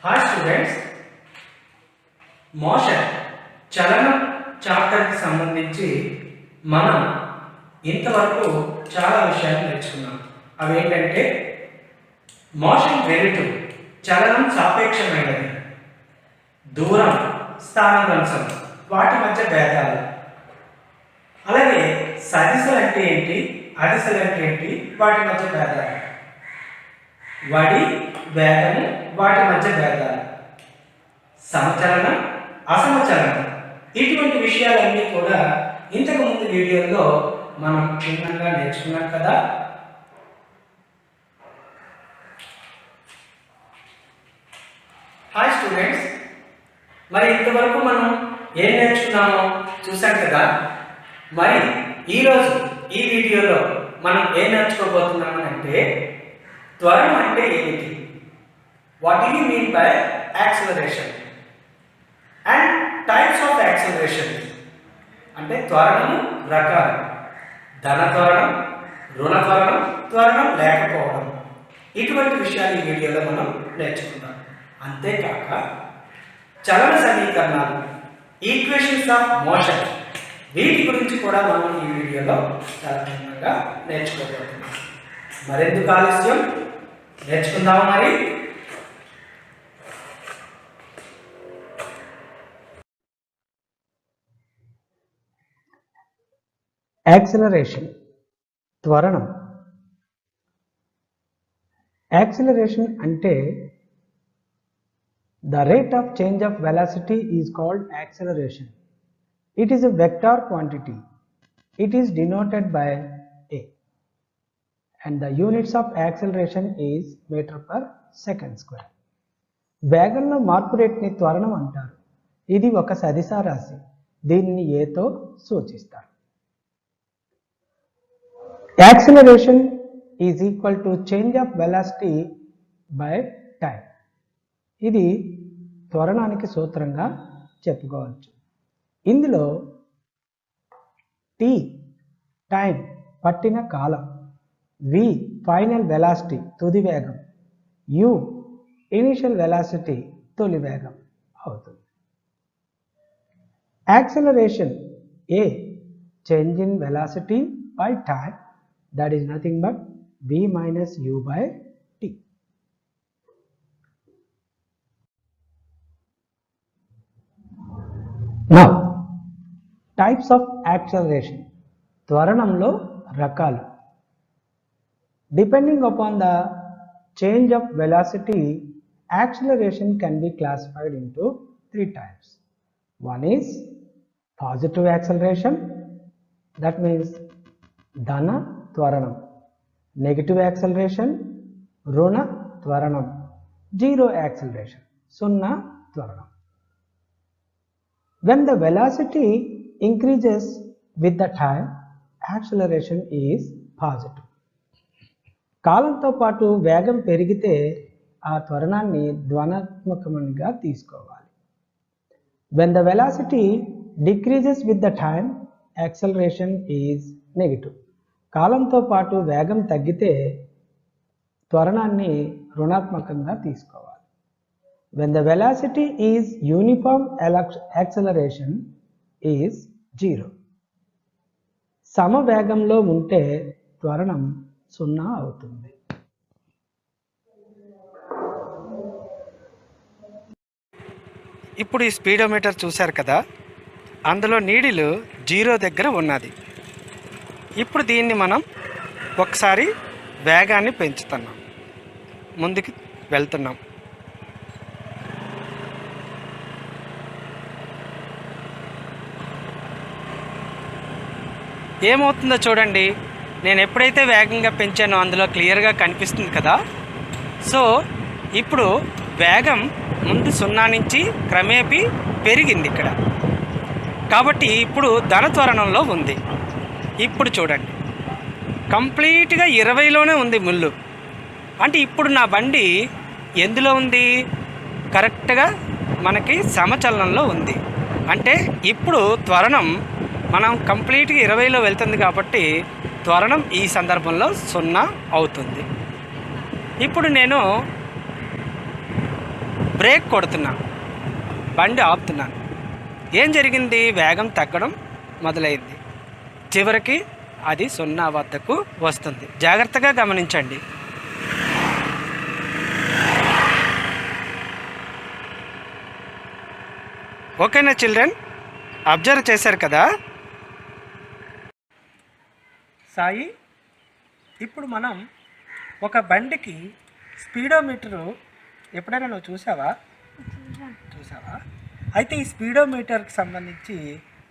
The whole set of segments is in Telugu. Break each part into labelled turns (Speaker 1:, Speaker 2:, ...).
Speaker 1: హాయ్ స్టూడెంట్స్, మోషన్ చలనం చాప్టర్కి సంబంధించి మనం ఇంతవరకు చాలా విషయాలు నేర్చుకున్నాం. అవి ఏంటంటే మోషన్ రిలేటివ్, చలనం సాపేక్షమైనది, దూరం, స్థానభ్రంశం, వాటి మధ్య భేదాలు, అలాగే సదిశలు అంటే ఏంటి, అదిశలు అంటే ఏంటి, వాటి మధ్య భేదాలు, వడి, వేగము, వాటి మధ్య భేదాలు, సమచలనం, అసమచలనం, ఇటువంటి విషయాలన్నీ కూడా ఇంతకు ముందు వీడియోలో మనం క్షుణ్ణంగా నేర్చుకున్నాం కదా. హాయ్ స్టూడెంట్స్, మరి ఇంతవరకు మనం ఏం నేర్చుకున్నామో చూసాం కదా. మరి ఈరోజు ఈ వీడియోలో మనం ఏం నేర్చుకోబోతున్నాము అంటే త్వరణం అంటే ఏమిటి, what do you mean by acceleration and types of acceleration. అంటే త్వరణము రకాలు, ధన త్వరణం, రుణ త్వరణం, త్వరణం లేకపోవడం, ఇటువంటి విషయాలు ఈ వీడియోలో మనం నేర్చుకుంటాం. అంతేకాక చలన సమీకరణాలు, ఈక్వేషన్స్ ఆఫ్ మోషన్, వీటి గురించి కూడా మనం ఈ వీడియోలో చాలా భిన్నంగా నేర్చుకోబోతున్నాం. మరెందుకు ఆలస్యం, నేర్చుకుందామా మరి. యాక్సిలరేషన్, త్వరణం. యాక్సిలరేషన్ అంటే the rate of change of velocity is called acceleration. It is a vector quantity. It is denoted by a, and the units of acceleration is meter per second square. వేగంలో మార్పు రేటుని త్వరణం అంటారు. ఇది ఒక సదిశ రాశి, దీనిని ఏతో సూచిస్తారు. Acceleration is equal to change of velocity by time. ఇది త్వరణానికి సూత్రంగా చెప్పుకోవచ్చు. ఇందులో టీ టైం, పట్టిన కాలం, వి ఫైనల్ వెలాసిటీ, తుది వేగం, యు ఇనిషియల్ వెలాసిటీ, తొలి వేగం అవుతుంది. Acceleration A change in velocity by time, that is nothing but v minus u by t. Now, types of acceleration. త్వరణంలో రకాలు. Depending upon the change of velocity, acceleration can be classified into three types. One is positive acceleration, that means ధన త్వరణం. నెగటివ్ యాక్సిలరేషన్, రుణ త్వరణం. జీరో యాక్సిలరేషన్, సున్నా త్వరణం. When the velocity increases with the time, acceleration is positive. కాలంతో పాటు వేగం పెరిగితే ఆ త్వరణాన్ని ధనాత్మకంగా తీసుకోవాలి. When the velocity decreases with the time, acceleration is negative. కాలంతో పాటు వేగం తగ్గితే త్వరణాన్ని రుణాత్మకంగా తీసుకోవాలి. When the velocity is uniform, acceleration is 0. సమవేగంలో ఉంటే త్వరణం 0 అవుతుంది. ఇప్పుడు ఈ స్పీడోమీటర్ చూశారు కదా, అందులో నీడిలు 0 దగ్గర ఉన్నది. ఇప్పుడు దీన్ని మనం ఒకసారి వేగాన్ని పెంచుతున్నాం, ముందుకు వెళ్తున్నాం. ఏమవుతుందో చూడండి. నేను ఎప్పుడైతే వేగంగా పెంచానో అందులో క్లియర్గా కనిపిస్తుంది కదా. సో ఇప్పుడు వేగం ముందు 0 నుంచి క్రమేపీ పెరిగింది ఇక్కడ, కాబట్టి ఇప్పుడు ధన త్వరణంలో ఉంది. ఇప్పుడు చూడండి, కంప్లీట్గా 20లోనే ఉంది ముళ్ళు. అంటే ఇప్పుడు నా బండి ఎందులో ఉంది, కరెక్ట్గా మనకి సమచలనంలో ఉంది. అంటే ఇప్పుడు త్వరణం మనం కంప్లీట్గా 20లో వెళ్తుంది కాబట్టి త్వరణం ఈ సందర్భంలో 0 అవుతుంది. ఇప్పుడు నేను బ్రేక్ కొడుతున్నాను, బండి ఆపుతున్నాను. ఏం జరిగింది? వేగం తగ్గడం మొదలైంది. చివరికి అది 0 వద్దకు వస్తుంది. జాగ్రత్తగా గమనించండి. ఓకేనా చిల్డ్రన్? అబ్జర్వ్ చేశారు కదా సాయి? ఇప్పుడు మనం ఒక బండికి స్పీడోమీటరు ఎప్పుడైనా నువ్వు చూసావా? అయితే ఈ స్పీడోమీటర్కి సంబంధించి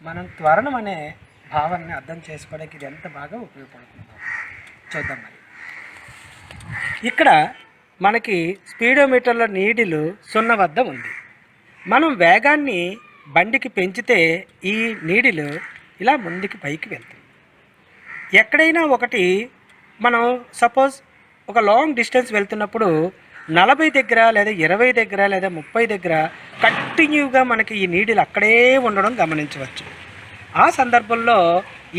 Speaker 1: మనం త్వరణం అనే భావాన్ని అర్థం చేసుకోవడానికి ఇది ఎంత బాగా ఉపయోగపడుతుందో చూద్దాం. మరి ఇక్కడ మనకి స్పీడోమీటర్లో నీడిలు 0 వద్ద ఉంది. మనం వేగాన్ని బండికి పెంచితే ఈ నీడిలు ఇలా ముందుకి పైకి వెళ్తుంది. ఎక్కడైనా ఒకటి మనం సపోజ్ ఒక లాంగ్ డిస్టెన్స్ వెళ్తున్నప్పుడు 40 దగ్గర లేదా 20 దగ్గర లేదా 30 దగ్గర కంటిన్యూగా మనకి ఈ నీడిలు అక్కడే ఉండడం గమనించవచ్చు. ఆ సందర్భంలో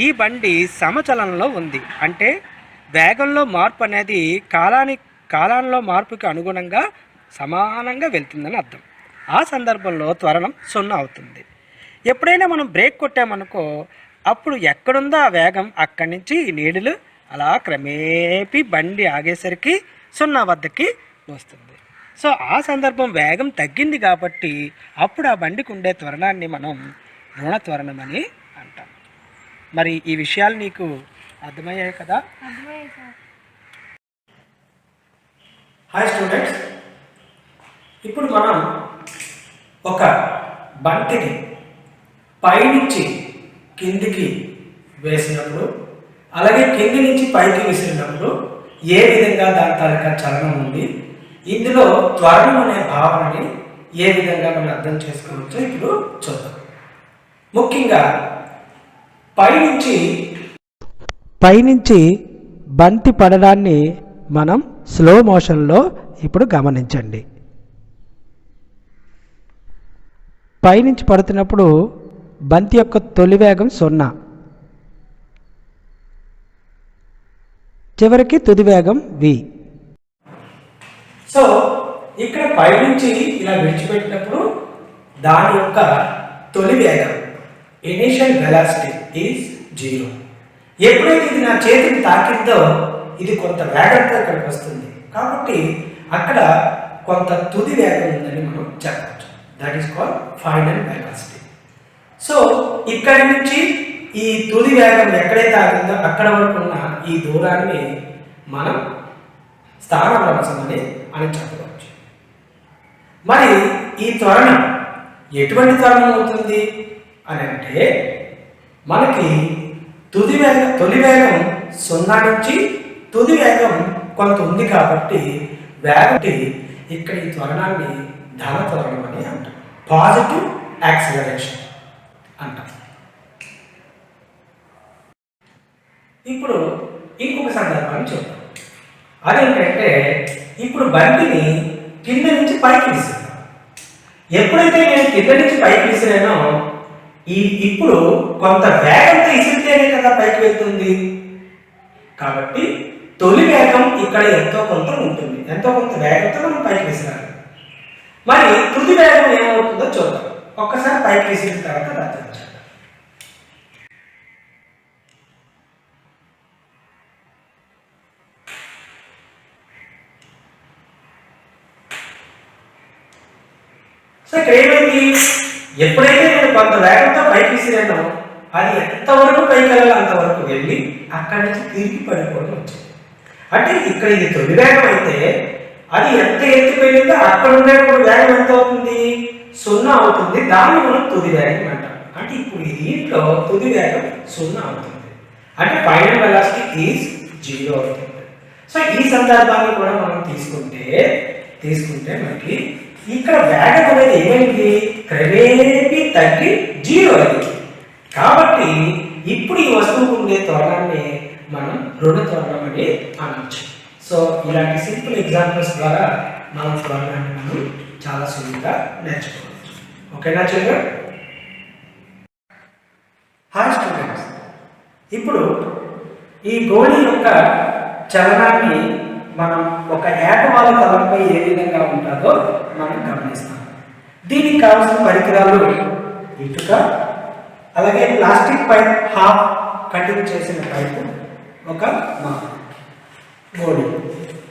Speaker 1: ఈ బండి సమచలనంలో ఉంది. అంటే వేగంలో మార్పు అనేది కాలంలో మార్పుకి అనుగుణంగా సమానంగా వెళ్తుందని అర్థం. ఆ సందర్భంలో త్వరణం 0 అవుతుంది. ఎప్పుడైనా మనం బ్రేక్ కొట్టామనుకో, అప్పుడు ఎక్కడుందో ఆ వేగం అక్కడి నుంచి ఈ నీడిలు అలా క్రమేపీ బండి ఆగేసరికి 0 వద్దకి వస్తుంది. సో ఆ సందర్భం వేగం తగ్గింది కాబట్టి అప్పుడు ఆ బండికి ఉండే త్వరణాన్ని మనం రుణ త్వరణం అని అంటాం. మరి ఈ విషయాలు నీకు అర్థమయ్యాయి కదా? హాయ్ స్టూడెంట్స్, ఇప్పుడు మనం ఒక బంతిని పైనుంచి కిందికి వేసినప్పుడు, అలాగే కింది నుంచి పైకి విసిరినప్పుడు ఏ విధంగా దాని తాలూకా చలనం ఉంది, ఇందులో త్వరణం అనే భావనని ఏ విధంగా మనం అర్థం చేసుకోవచ్చో ఇప్పుడు చూద్దాం. ముఖ్యంగా పైనుంచి బంతి పడడాన్ని మనం స్లో మోషన్లో ఇప్పుడు గమనించండి. పైనుంచి పడుతున్నప్పుడు బంతి యొక్క తొలి వేగం 0, చివరికి తుది వేగం v. సో ఇక్కడ పైనుంచి ఇలా విడిచిపెట్టినప్పుడు దాని యొక్క తొలి వేగం ఇనిషియల్ వెలాసిటీ ఈజ్ 0. ఎప్పుడైతే ఇది నా చేతిని తాకిందో ఇది కొంత వేగంతో ఇక్కడికి వస్తుంది. కాబట్టి అక్కడ కొంత తుది వేగం ఉందని మనం చెప్పవచ్చు. That is called final velocity. So ఇక్కడి నుంచి ఈ తుది వేగం ఎక్కడైతే ఆగిందో అక్కడ వరకు ఉన్న ఈ దూరాన్ని మనం స్థానభ్రంశం అని చెప్పవచ్చు. మరి ఈ త్వరణం ఎటువంటి త్వరణం అవుతుంది అని అంటే, మనకి తొలి వేగం 0 నుంచి తుది వేగం కొంత ఉంది కాబట్టి ఇక్కడ ఈ త్వరణాన్ని ధన త్వరణం అని అంటాం. పాజిటివ్ యాక్సిలరేషన్ అంటాం. ఇప్పుడు ఇంకొక సందర్భాన్ని చూద్దాం. అదేంటంటే, ఇప్పుడు బండిని కింద నుంచి పైకి విసిరాను. ఎప్పుడైతే నేను కింద నుంచి పైకి విసిరానో ఇప్పుడు కొంత వేగంతో విసిరితేనే కదా పైకి వెళ్తుంది. కాబట్టి తొలి వేగం ఇక్కడ ఎంతో కొంత ఉంటుంది. ఎంతో కొంత వేగంతో మనం పైకి విసిరాలి. మరి తుది వేగం ఏమవుతుందో చూద్దాం. ఒక్కసారి పైకి విసిరిన తర్వాత రద్దు. సో ఇక్కడ ఏమైంది? ఎప్పుడైతే నేను కొంత వేగంతో పైకి విసిరానో అది ఎంతవరకు పైకి వెళ్ళాలో అంతవరకు వెళ్ళి అక్కడి నుంచి తిరిగి పడిపోవడం వచ్చింది. అంటే ఇక్కడ ఇది తొలి వేగం అయితే అది ఎంత ఎత్తుకు వెళ్ళిందో అక్కడ ఉండేప్పుడు వేగం ఎంత అవుతుంది? 0 అవుతుంది. దాన్ని మనం తుది వేగం అంటాం. అంటే ఇప్పుడు ఈ దీంట్లో తుది వేగం 0 అవుతుంది. అంటే ఫైనల్ వెలాసిటీ ఈజ్ 0 అవుతుంది. సో ఈ సందర్భాన్ని కూడా మనం తీసుకుంటే మనకి ఇక్కడ వేగం అనేది ఏమైంది? క్రమేపీ తగ్గి 0 అయింది. కాబట్టి ఇప్పుడు ఈ వస్తువుకు ఉండే త్వరణాన్ని మనం రుణ త్వరణం అని అనొచ్చు. సో ఇలాంటి సింపుల్ ఎగ్జాంపుల్స్ ద్వారా మనం త్వరణాన్ని మనం చాలా సులువుగా నేర్చుకోవచ్చు. ఓకేనా చిల్డ్రన్? హాయ్ స్టూడెంట్స్, ఇప్పుడు ఈ గోళీ యొక్క చలనాన్ని మనం ఒక ఏకవాల తలంపై ఏ విధంగా ఉంటుందో మనం గమనిస్తాం. దీనికి కావాల్సిన పరికరాలు ఇటుక, అలాగే ప్లాస్టిక్ పైప్ హాఫ్ కటింగ్ చేసిన పైపు, ఒక గోడి.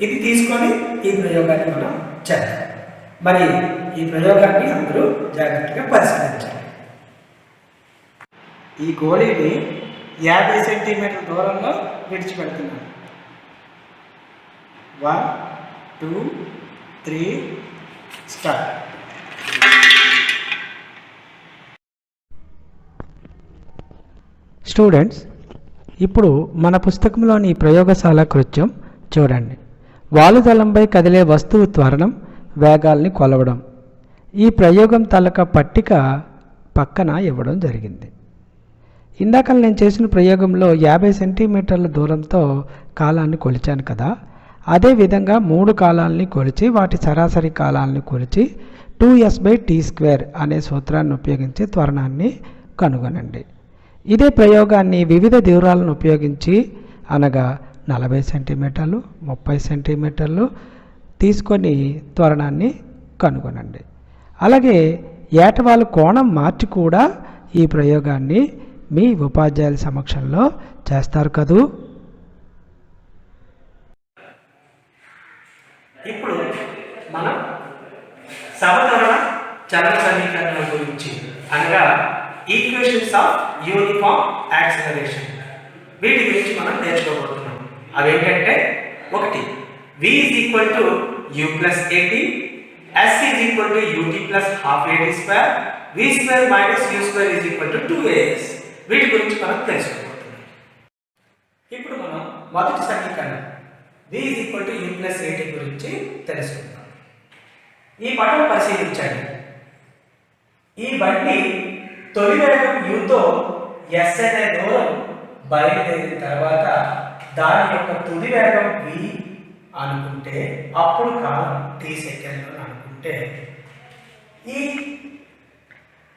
Speaker 1: ఇది తీసుకొని ఈ ప్రయోగాన్ని మనం చేద్దాం. మరి ఈ ప్రయోగాన్ని అందరూ జాగ్రత్తగా పరిశీలించాలి. ఈ గోళీని 50 సెంటీమీటర్ల దూరంలో విడిచిపెడుతున్నాను. 1 2 3 స్టార్ట్. స్టూడెంట్స్, ఇప్పుడు మన పుస్తకంలోని ప్రయోగశాల కృత్యం చూడండి. వాలుతలంపై కదిలే వస్తువు త్వరణం, వేగాల్ని కొలవడం. ఈ ప్రయోగం తాలూకా పట్టిక పక్కన ఇవ్వడం జరిగింది. ఇందాక నేను చేసిన ప్రయోగంలో 50 సెంటీమీటర్ల దూరంతో కాలాన్ని కొలిచాను కదా, అదేవిధంగా 3 కాలాలని కొలిచి వాటి సరాసరి కాలాలని కొలిచి 2s/t² అనే సూత్రాన్ని ఉపయోగించి త్వరణాన్ని కనుగొనండి. ఇదే ప్రయోగాన్ని వివిధ దూరాలను ఉపయోగించి, అనగా 40 సెంటీమీటర్లు, 30 సెంటీమీటర్లు తీసుకొని త్వరణాన్ని కనుగొనండి. అలాగే ఏటవాలు కోణం మార్చి కూడా ఈ ప్రయోగాన్ని మీ ఉపాధ్యాయుల సమక్షంలో చేస్తారు కదూ. ఇప్పుడు మనం సమతరణ చలన సమీకరణాల గురించి, అనగా ఈక్వేషన్స్ ఆఫ్ యూనిఫామ్ యాక్సిలరేషన్, వీటి గురించి మనం నేర్చుకోబోతున్నాం. అవేంటంటే, ఒకటి v = u + at, s = ut + ½ at², v² - u² = 2as. వీటి గురించి మనం తెలుసుకోబోతున్నాం. ఇప్పుడు మనం మొదటి సమీకరణం v = u + at గురించి తెలుసుకుందాం. ఈ పటం పరిశీలించండి. ఈ బండి తొలి వేగం uతో s అనే దూరం బయలుదేరిన తర్వాత దాని యొక్క తుది వేగం v అనుకుంటే, అప్పుడు కాలం t సెకండ్లు అనుకుంటే, ఈ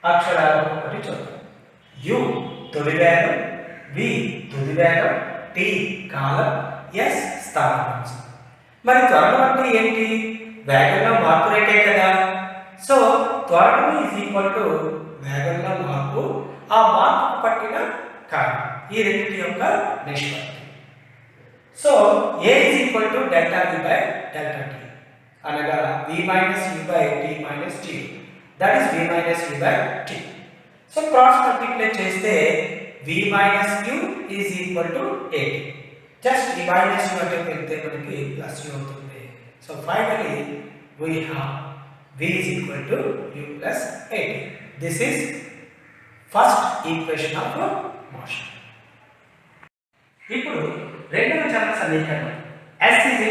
Speaker 1: అక్షరాలు ఒకటి చూద్దాం. u తొలి వేగం, v తుది వేగం, t కాలం, s స్థానాంశం. మరి త్వరణం అంటే ఏంటి? వేగంలో మార్పు రేటే కదా. సో త్వరణం వేగంలో మార్పు, ఆ మార్పుకు పట్టిన కాలం, ఈ రెండింటి యొక్క నిష్పత్తి. సో a = ΔV/Δt, అనగా v - u/t - t, that is v - u/t. So cross multiply చేస్తే v - u = at. జస్ట్ ఈ మైనస్ u అంటే పెడితే మనకి ప్లస్ u అవుతుంది. So finally we have v = u + at. This is first equation of motion. ఇప్పుడు రెండవ చలన సమీకరణం s =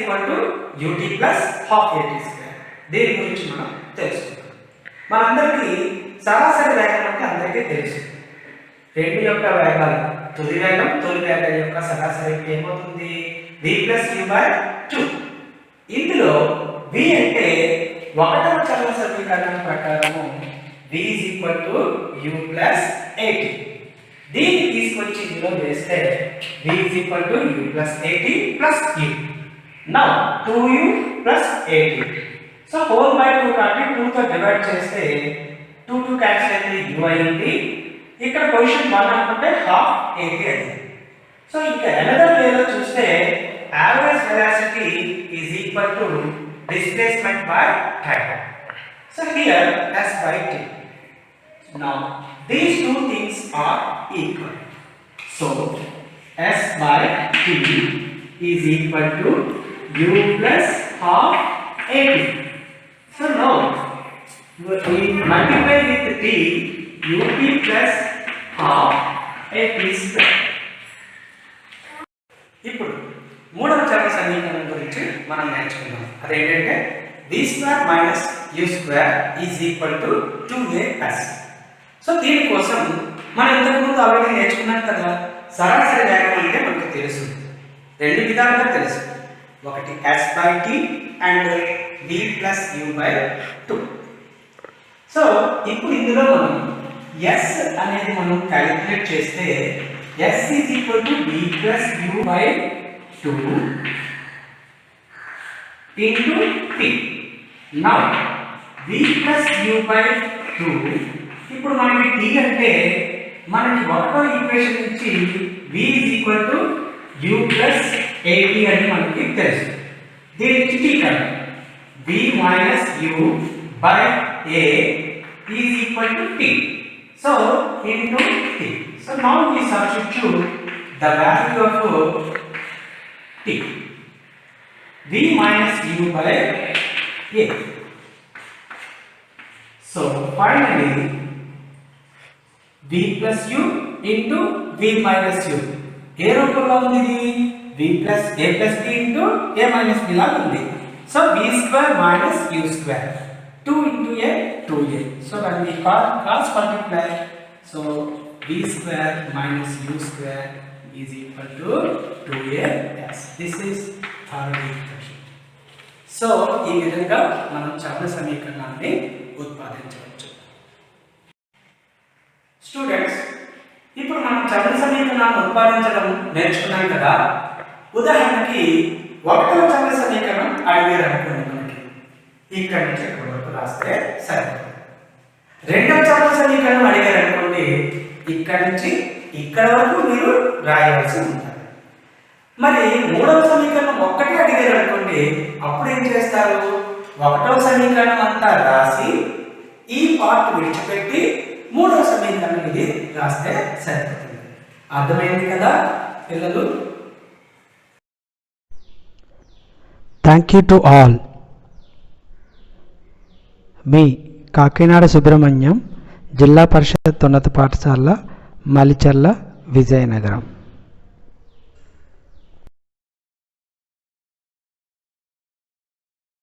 Speaker 1: ut + ½ at². దీని గురించి మనం తెలుసుకుందాం. మనందరికీ సరాసరి వేగం అంటే అందరికీ తెలుసు. రెండు యొక్క వేగాలు, తొలి వేగం యొక్క సరాసరి ఏమవుతుంది? v + u/2. ఇందులో v అంటే ఒకటవ చలన సమీకరణం ప్రకారము v = u + at. దీన్ని తీసుకొచ్చి ఇందులో వేస్తే v = u + at + u. Now 2u + at. So whole by 2 కాబట్టి 2 తో డివైడ్ చేస్తే 2 క్యాన్సిల్ అయితే u అయింది. ఇక్కడ పొజిషన్ 1 అనుకుంటే ½ at అయింది. సో ఇంకా అనదర్ వేలో చూస్తే average velocity is equal to displacement by time. So here s/t. Now these two things are equal. So s/t is equal to u + ½ at. So now we multiply with t, ut + ½ at². ఇప్పుడు మూడవ చలన సమీకరణం గురించి మనం నేర్చుకుందాం. అదేంటంటే v² - u² = 2as. సో దీనికోసం మనం ఇంతకుముందు ఆల్రెడీ నేర్చుకున్నాం కదా, సరాసరి వేగం అంటే మనకు తెలుసు, రెండు విధాలుగా తెలుసు. ఒకటి s/t and v + u/2. So ఇప్పుడు ఇందులో మనం s అనేది మనం క్యాలిక్యులేట్ చేస్తే s = v + u/2 into t. Now v plus u by 2. ఇప్పుడు మనకి t అంటే మనకి ఒకటో ఈక్వేషన్ నుంచి v is equal to u plus at అని మనకి తెలుసు. దీని నుంచి t కనుక v minus u by a is equal to t. So into t. So now we substitute the value of t. v minus u by a. So finally v plus u into v minus u. ఏ రూపంలో ఉంది ఇది? v plus a plus b into a minus b లాగా ఉంది. So v square minus u square. 2 into a 2a. So when we cross multiply, so v square minus u square is equal to 2a. Yes, this is third equation. So ఈ విధంగా మనం చలన సమీకరణాన్ని ఉత్పాదించవచ్చు. స్టూడెంట్స్, ఇప్పుడు మనం చలన సమీకరణాన్ని ఉత్పాదించడం నేర్చుకున్నాం కదా. ఉదాహరణకి ఒకటవ చలన సమీకరణం అడిగారు అనుకోండి, మనకి ఇక్కడ నుంచి ఇక్కడ వరకు రాస్తే సరిపోతుంది. రెండవ చలన సమీకరణం అడిగారు అనుకోండి, ఇక్కడ నుంచి ఇక్కడ వరకు మీరు రాయవలసి ఉంటుంది. మరి మూడవ సమీకరణం ఒక్కటే అడిగారు అనుకోండి, అప్పుడు ఏం చేస్తారు? ఒకటవ సమీకరణం అంతా రాసి ఈ పార్ట్ విడిచిపెట్టి మూడవ సమీకరణం ఇది రాస్తే సరిపోతుంది. అర్థమైంది కదా పిల్లలు?
Speaker 2: Thank you to all. మీ కాకినాడ సుబ్రహ్మణ్యం, జిల్లా పరిషత్ ఉన్నత పాఠశాల, మలిచర్ల, విజయనగరం.